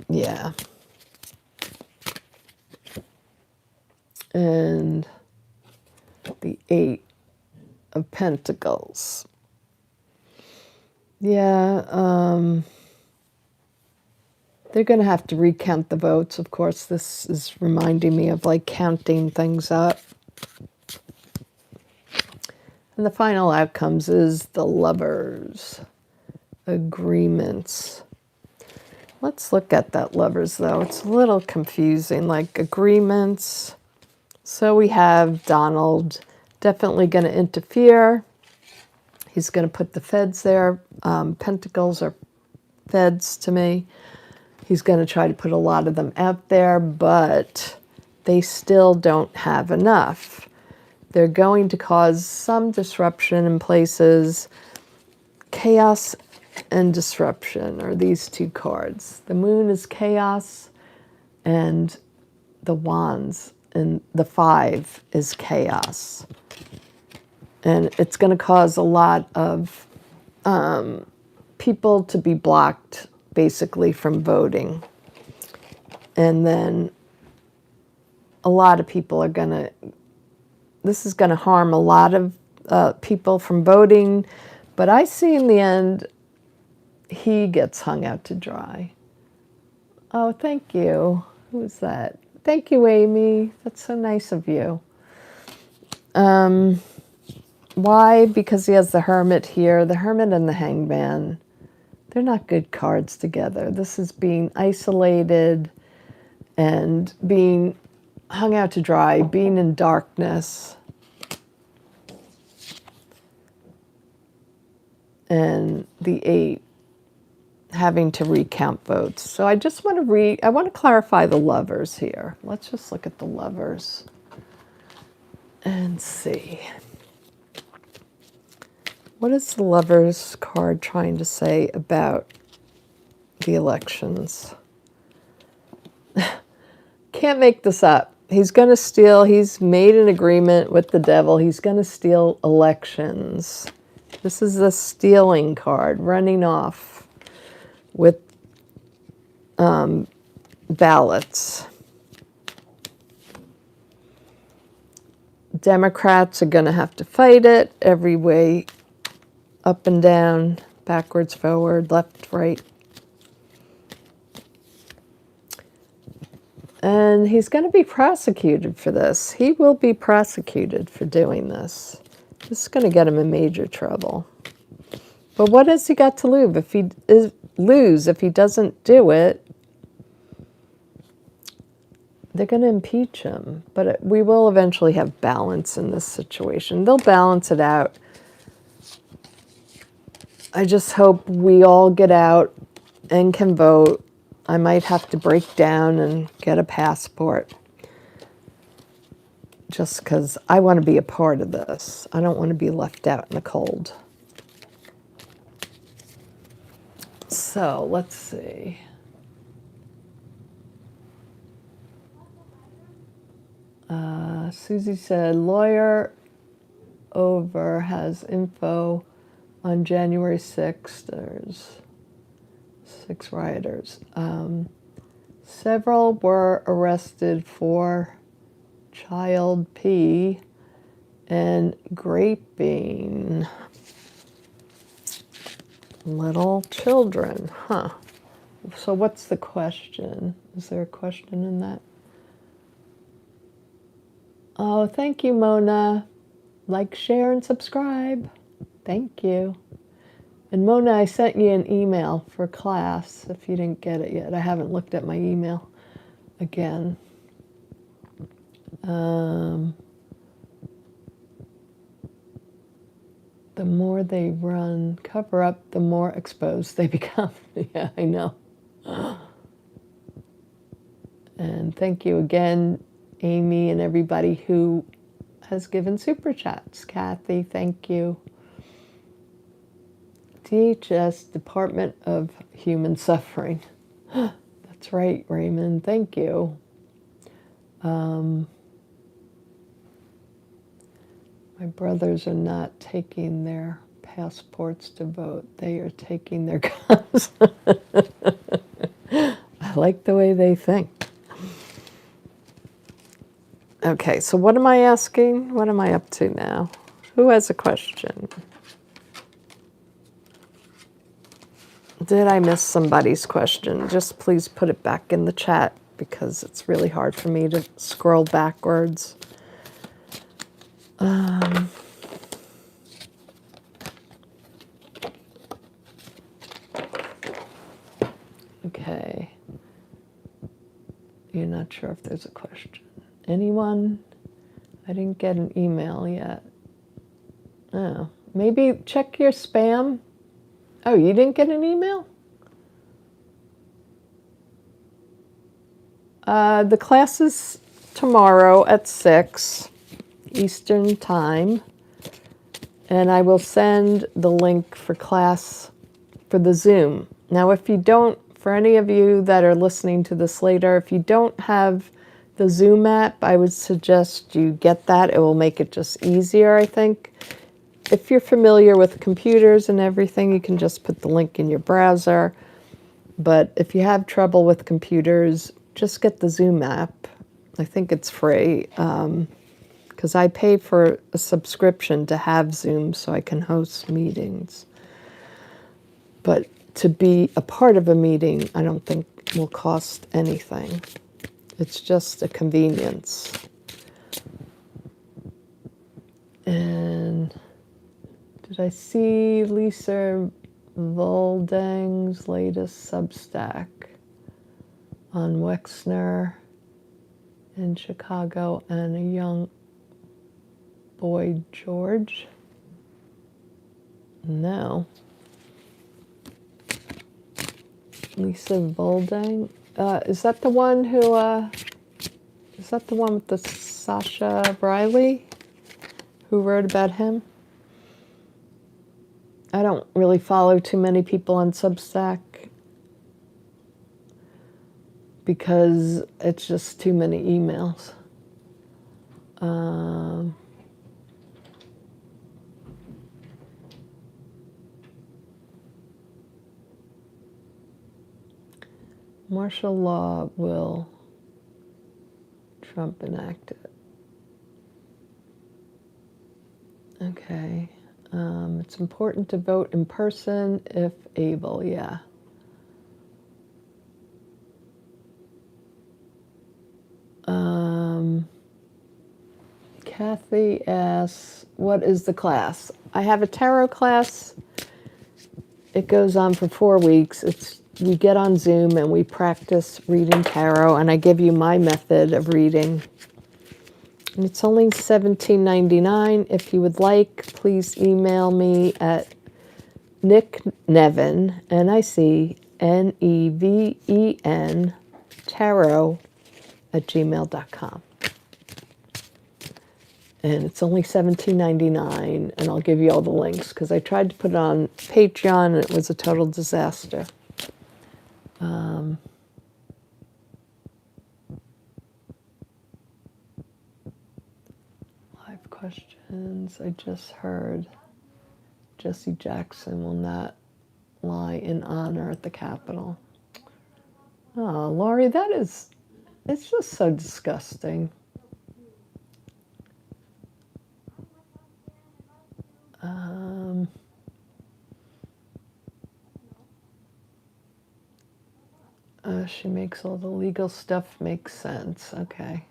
Yeah. And the Eight of Pentacles. Yeah, they're going to have to recount the votes. Of course, this is reminding me of like counting things up. And the final outcomes is the Lovers. Agreements. Let's look at that Lovers, though. It's a little confusing, like agreements. So we have Donald definitely going to interfere. He's going to put the feds there. Pentacles are feds to me. He's going to try to put a lot of them out there, but they still don't have enough. They're going to cause some disruption in places. Chaos and disruption are these two cards. The Moon is chaos, and the Wands and the Five is chaos. And it's going to cause a lot of people to be blocked, basically, from voting. And then a lot of people are going to, this is going to harm a lot of people from voting. But I see in the end, he gets hung out to dry. Oh, thank you. Who's that? Thank you, Amy. That's so nice of you. Why? Because he has the Hermit here. The Hermit and the Hangman. They're not good cards together. This is being isolated and being hung out to dry, being in darkness. And the Eight having to recount votes. So I just want to I want to clarify the Lovers here. Let's just look at the Lovers and see. What is the Lovers card trying to say about the elections? Can't make this up. He's going to steal. He's made an agreement with the devil. He's going to steal elections. This is the stealing card, running off with ballots. Democrats are going to have to fight it every way, up and down, backwards, forward, left, right. And he's going to be prosecuted for this. He will be prosecuted for doing this. This is going to get him in major trouble. But what has he got to lose? lose if he doesn't do it. They're going to impeach him, but we will eventually have balance in this situation. They'll balance it out. I just hope we all get out and can vote. I might have to break down and get a passport just because I want to be a part of this. I don't want to be left out in the cold. So let's see. Susie said, lawyer over has info on January 6th. There's 6 rioters. Several were arrested for child P and graping little children. Huh. So what's the question? Is there a question in that? Oh, thank you, Mona. Like, share, and subscribe. Thank you. And Mona, I sent you an email for class if you didn't get it yet. I haven't looked at my email again. The more they run cover up, the more exposed they become. Yeah, I know. And thank you again, Amy, and everybody who has given super chats. Kathy, thank you. DHS, Department of Human Suffering. That's right, Raymond. Thank you. My brothers are not taking their passports to vote. They are taking their guns. I like the way they think. Okay, so what am I asking? What am I up to now? Who has a question? Did I miss somebody's question? Just please put it back in the chat because it's really hard for me to scroll backwards. Okay. You're not sure if there's a question. Anyone? I didn't get an email yet. Oh, maybe check your spam. Oh, you didn't get an email? The class is tomorrow at 6 Eastern Time. And I will send the link for class for the Zoom. Now, if you don't, for any of you that are listening to this later, if you don't have the Zoom app, I would suggest you get that. It will make it just easier, I think. If you're familiar with computers and everything, you can just put the link in your browser. But if you have trouble with computers, just get the Zoom app. I think it's free because I pay for a subscription to have Zoom so I can host meetings. But to be a part of a meeting, I don't think will cost anything. It's just a convenience. And did I see Lisa Voldang's latest Substack on Wexner in Chicago and a young boy, George? No. Lisa Voldang? Is that the one who, is that the one with the Sasha Briley who wrote about him? I don't really follow too many people on Substack because it's just too many emails. Martial law will Trump enact it. Okay. It's important to vote in person if able, yeah. Kathy asks, what is the class? I have a tarot class it goes on for 4 weeks. We get on Zoom and we practice reading tarot, and I give you my method of reading. And it's only $17.99. If you would like, please email me at nickneven, NICNEVEN, tarot@gmail.com. And it's only $17.99, and I'll give you all the links, because I tried to put it on Patreon, and it was a total disaster. Live questions. I just heard Jesse Jackson will not lie in honor at the Capitol. Oh, Laurie, it's just so disgusting. She makes all the legal stuff make sense. Okay.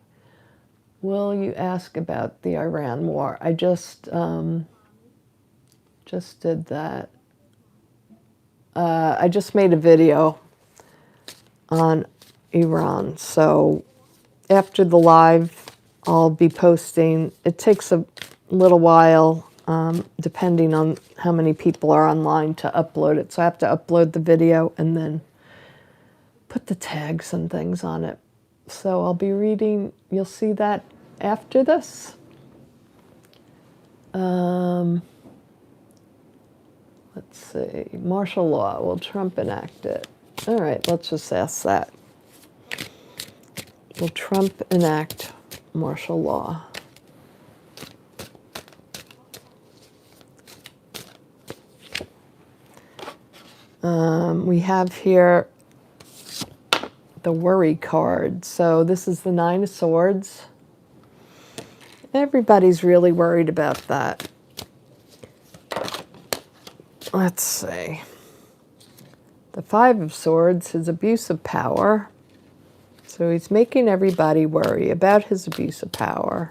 Will you ask about the Iran war? I just did that. I just made a video on Iran. So after the live, I'll be posting. It takes a little while, depending on how many people are online, to upload it. So I have to upload the video and then put the tags and things on it. So I'll be reading. You'll see that after this. Let's see. Martial law. Will Trump enact it? All right, let's just ask that. Will Trump enact martial law? We have here the worry card. So this is the Nine of Swords. Everybody's really worried about that. Let's see. The Five of Swords, his abuse of power. So he's making everybody worry about his abuse of power.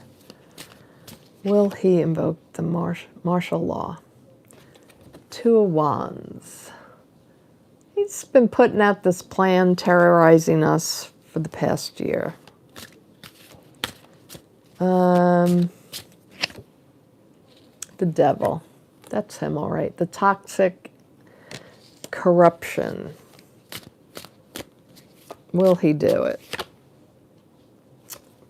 Will he invoke the martial law? Two of Wands. He's been putting out this plan, terrorizing us for the past year. The Devil. That's him, all right. The toxic corruption. Will he do it?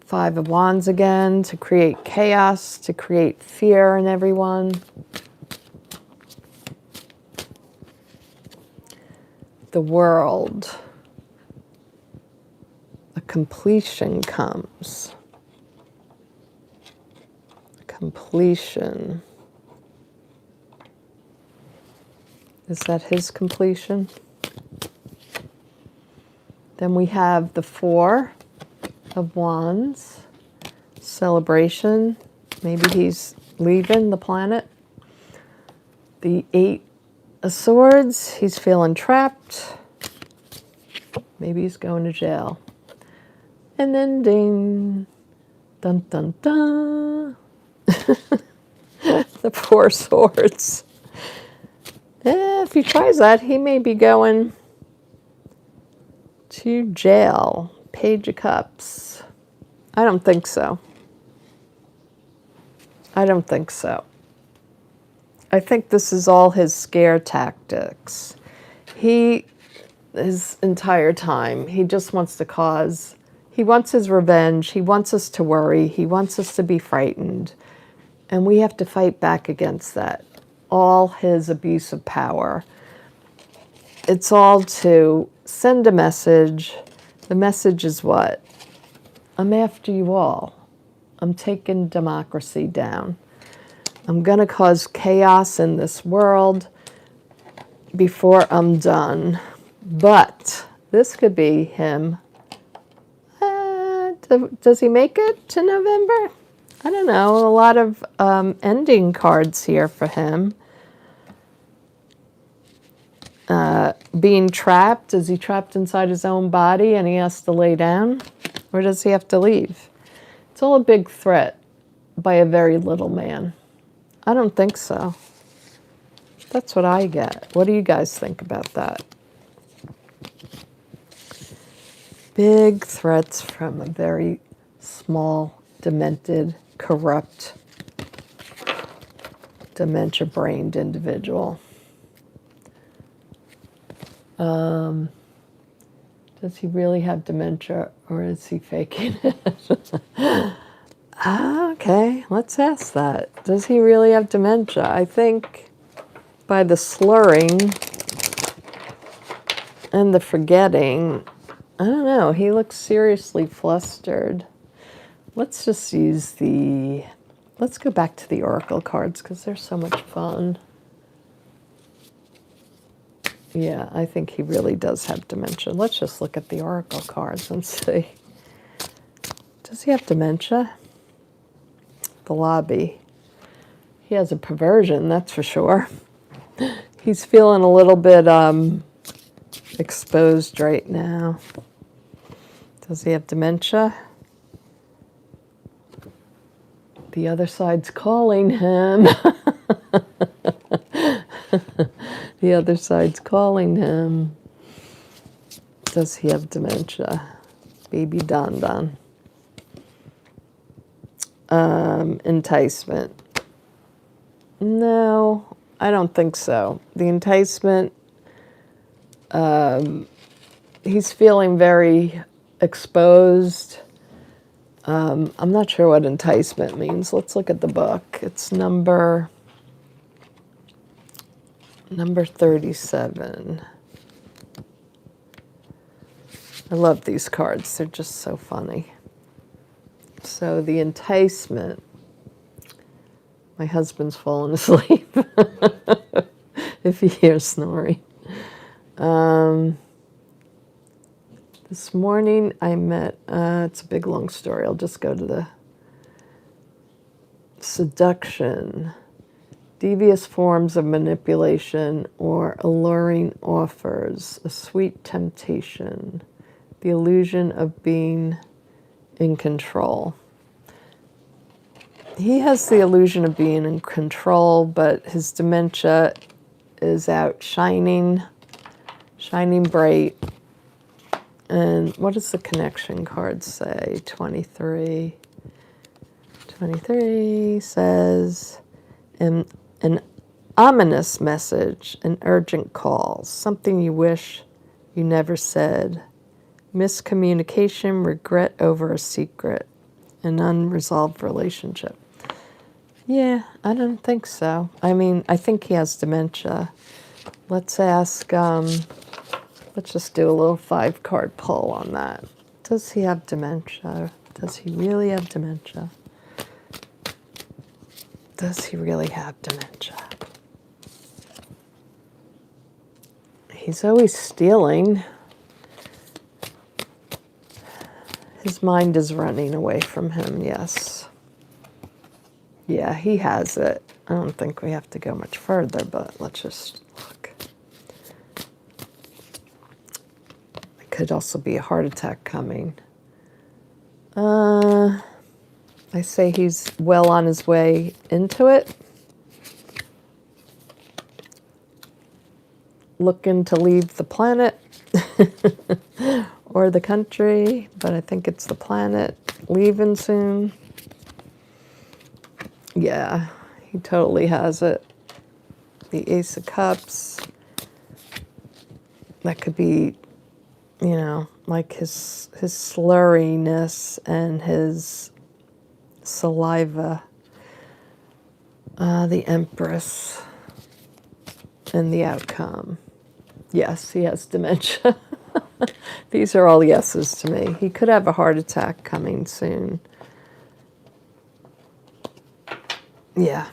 Five of Wands again, to create chaos, to create fear in everyone. The World. A completion comes. Completion. Is that his completion? Then we have the Four of Wands. Celebration. Maybe he's leaving the planet. The Eight of Swords. He's feeling trapped. Maybe he's going to jail. And then ding. Dun dun dun. The Four of Swords. If he tries that, he may be going to jail. Page of Cups. I don't think so. I don't think so. I think this is all his scare tactics. His entire time, he just wants to cause, he wants his revenge, he wants us to worry, he wants us to be frightened, and we have to fight back against that. All his abuse of power. It's all to send a message. The message is what? I'm after you all. I'm taking democracy down. I'm going to cause chaos in this world before I'm done. But this could be him. Does he make it to November? I don't know. A lot of ending cards here for him. Being trapped. Is he trapped inside his own body and he has to lay down? Or does he have to leave? It's all a big threat by a very little man. I don't think so. That's what I get. What do you guys think about that? Big threats from a very small, demented, corrupt, dementia-brained individual. Does he really have dementia, or is he faking it? Okay, let's ask that. Does he really have dementia? I think by the slurring and the forgetting, I don't know, he looks seriously flustered. Let's just use let's go back to the oracle cards because they're so much fun. Yeah, I think he really does have dementia. Let's just look at the oracle cards and see. Does he have dementia? The lobby. He has a perversion, that's for sure. He's feeling a little bit exposed right now. Does he have dementia? The other side's calling him. The other side's calling him. Does he have dementia? Baby Don Don. Enticement. No, I don't think so. The enticement, he's feeling very exposed. I'm not sure what enticement means. Let's look at the book. It's number 37. I love these cards. They're just so funny. So the enticement. My husband's fallen asleep. If you hear snoring. This morning I met, it's a big long story. I'll just go to the seduction. Devious forms of manipulation or alluring offers, a sweet temptation, the illusion of being in control. He has the illusion of being in control, but his dementia is out shining bright. And what does the connection card say? 23. 23 says, an ominous message, an urgent call, something you wish you never said, miscommunication, regret over a secret, an unresolved relationship. Yeah, I don't think so. I mean, I think he has dementia. Let's ask, let's just do a little 5-card pull on that. Does he have dementia? Does he really have dementia? Does he really have dementia? He's always stealing. His mind is running away from him, yes. Yeah, he has it. I don't think we have to go much further, but let's just look. It could also be a heart attack coming. I say he's well on his way into it. Looking to leave the planet or the country, but I think it's the planet leaving soon. Yeah, he totally has it. The Ace of Cups. That could be, you know, like his slurriness and his saliva. The Empress and the outcome. Yes, he has dementia. These are all yeses to me. He could have a heart attack coming soon. Yeah,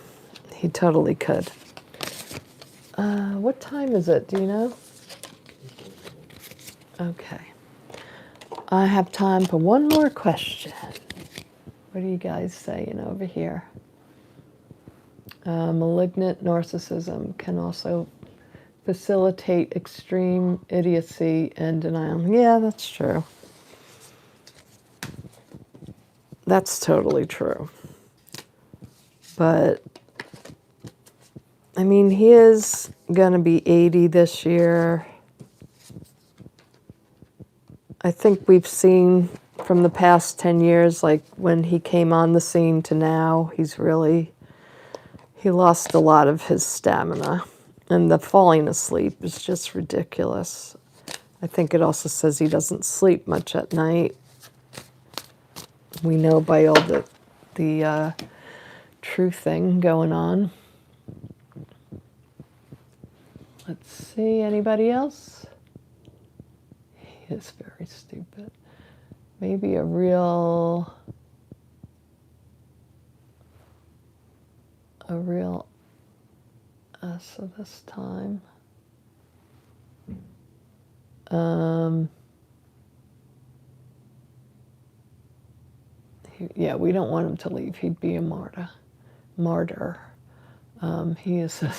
he totally could. What time is it? Do you know? Okay. I have time for one more question. What are you guys saying over here? Malignant narcissism can also facilitate extreme idiocy and denial. Yeah, that's true. That's totally true. But I mean, he is going to be 80 this year. I think we've seen from the past 10 years, like when he came on the scene to now, he lost a lot of his stamina. And the falling asleep is just ridiculous. I think it also says he doesn't sleep much at night. We know by all the true thing going on. Let's see, anybody else? He is very stupid. Maybe a real S of this time. Yeah, we don't want him to leave. He'd be a martyr. He is so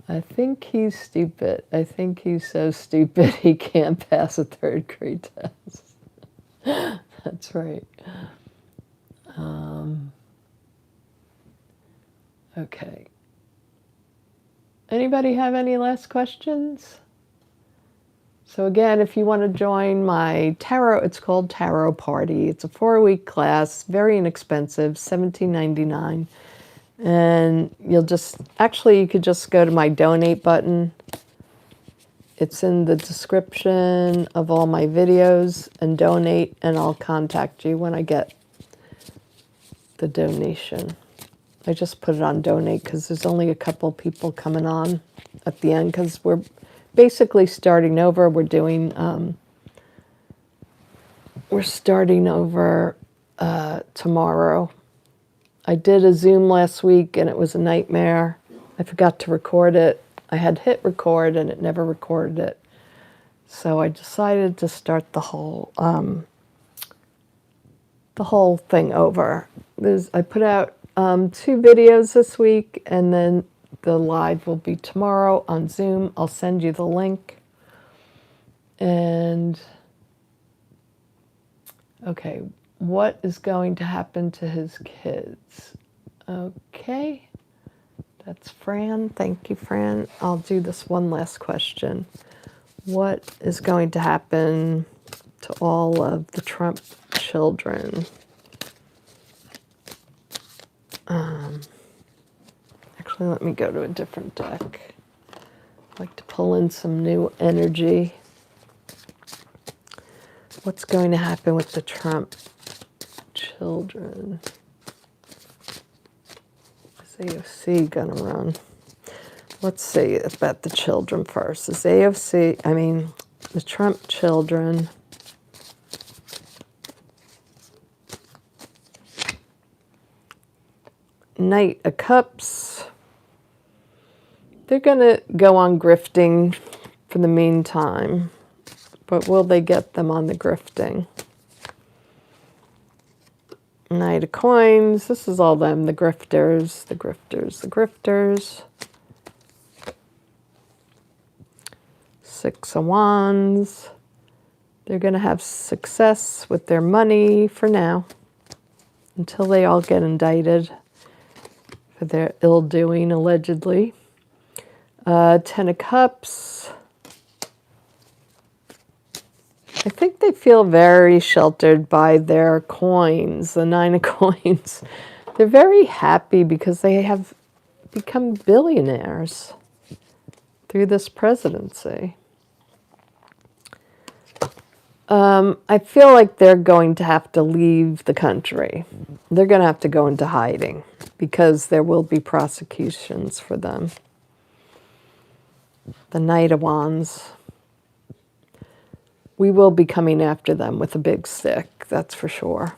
I think he's stupid. I think he's so stupid he can't pass a third grade test. That's right. Okay. Anybody have any last questions? So again, if you want to join my tarot, it's called Tarot Party. It's a 4-week class, very inexpensive, $17.99. And you could just go to my donate button. It's in the description of all my videos, and donate, and I'll contact you when I get the donation. I just put it on donate because there's only a couple people coming on at the end because we're basically starting over. We're starting over tomorrow. I did a Zoom last week and it was a nightmare. I forgot to record it. I had hit record and it never recorded it. So I decided to start the whole thing over. I put out 2 videos this week, and then the live will be tomorrow on Zoom. I'll send you the link. And okay, what is going to happen to his kids? Okay, that's Fran. Thank you, Fran. I'll do this one last question. What is going to happen to all of the Trump children? Actually, let me go to a different deck. I'd like to pull in some new energy. What's going to happen with the Trump children? Is AOC going to run? Let's see about the children first. Is the Trump children... Knight of Cups. They're going to go on grifting for the meantime. But will they get them on the grifting? Knight of Coins. This is all them. The grifters. The grifters. The grifters. 6 of Wands. They're going to have success with their money for now. Until they all get indicted for their ill-doing, allegedly. 10 of Cups. I think they feel very sheltered by their coins, the 9 of Coins. They're very happy because they have become billionaires through this presidency. I feel like they're going to have to leave the country. They're going to have to go into hiding because there will be prosecutions for them. The Knight of Wands. We will be coming after them with a big stick, that's for sure.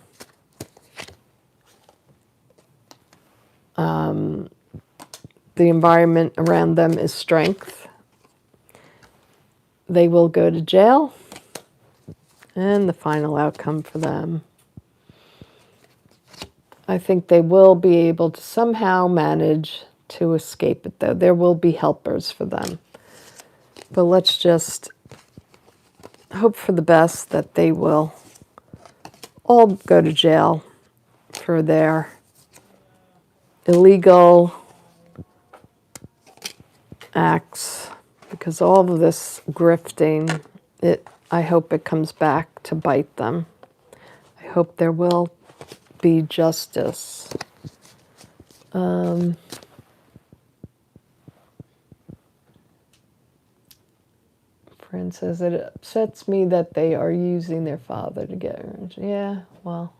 The environment around them is strength. They will go to jail. And the final outcome for them. I think they will be able to somehow manage to escape it, though. There will be helpers for them. But let's just hope for the best that they will all go to jail for their illegal acts, because all of this grifting, I hope it comes back to bite them. I hope there will be justice. Friend says it upsets me that they are using their father to get revenge. Yeah, well,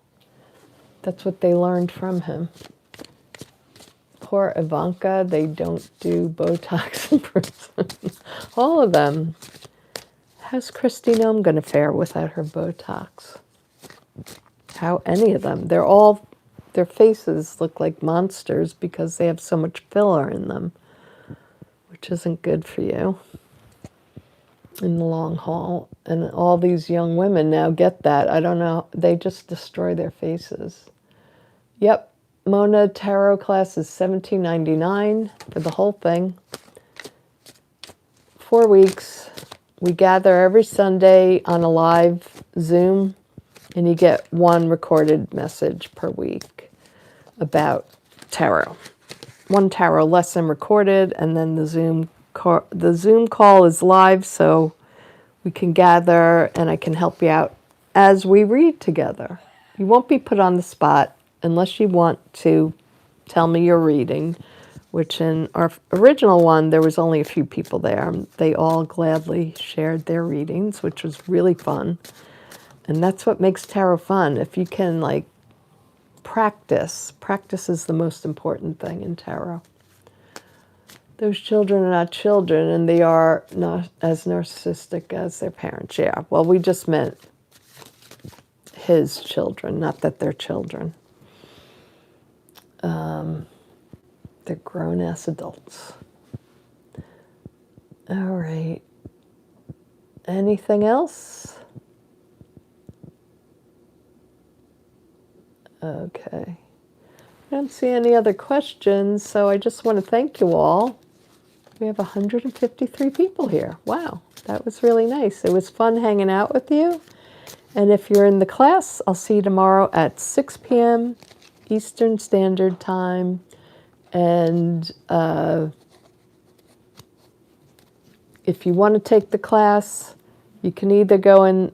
that's what they learned from him. Poor Ivanka, they don't do Botox in prison. All of them. How's Christy Nome going to fare without her Botox? How any of them? Their faces look like monsters because they have so much filler in them, which isn't good for you in the long haul. And all these young women now get that. I don't know. They just destroy their faces. Yep. Mona tarot class is $17.99 for the whole thing. 4 weeks. We gather every Sunday on a live Zoom, and you get one recorded message per week about tarot. One tarot lesson recorded, and then the Zoom call is live, so we can gather and I can help you out as we read together. You won't be put on the spot unless you want to tell me your reading, which in our original one, there was only a few people there. They all gladly shared their readings, which was really fun. And that's what makes tarot fun. If you can, like, practice is the most important thing in tarot. Those children are not children, and they are not as narcissistic as their parents. Yeah, well, we just meant his children, not that they're children. They're grown-ass adults. All right. Anything else? Okay. I don't see any other questions, so I just want to thank you all. We have 153 people here. Wow, that was really nice. It was fun hanging out with you. And if you're in the class, I'll see you tomorrow at 6 p.m. Eastern Standard Time. And if you want to take the class, you can either go in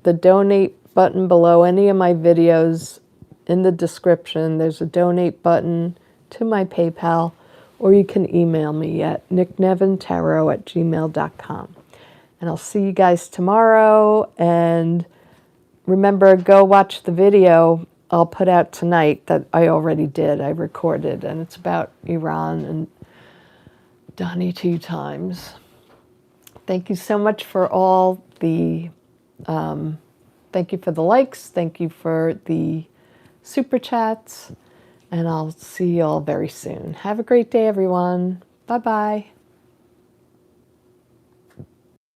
the donate button below any of my videos. In the description, there's a donate button to my PayPal, or you can email me at nicknevintarot@gmail.com. And I'll see you guys tomorrow. And remember, go watch the video I'll put out tonight that I already did. I recorded, and it's about Iran and Donnie 2 times. Thank you so much for all the, thank you for the likes. Thank you for the super chats. And I'll see you all very soon. Have a great day, everyone. Bye-bye.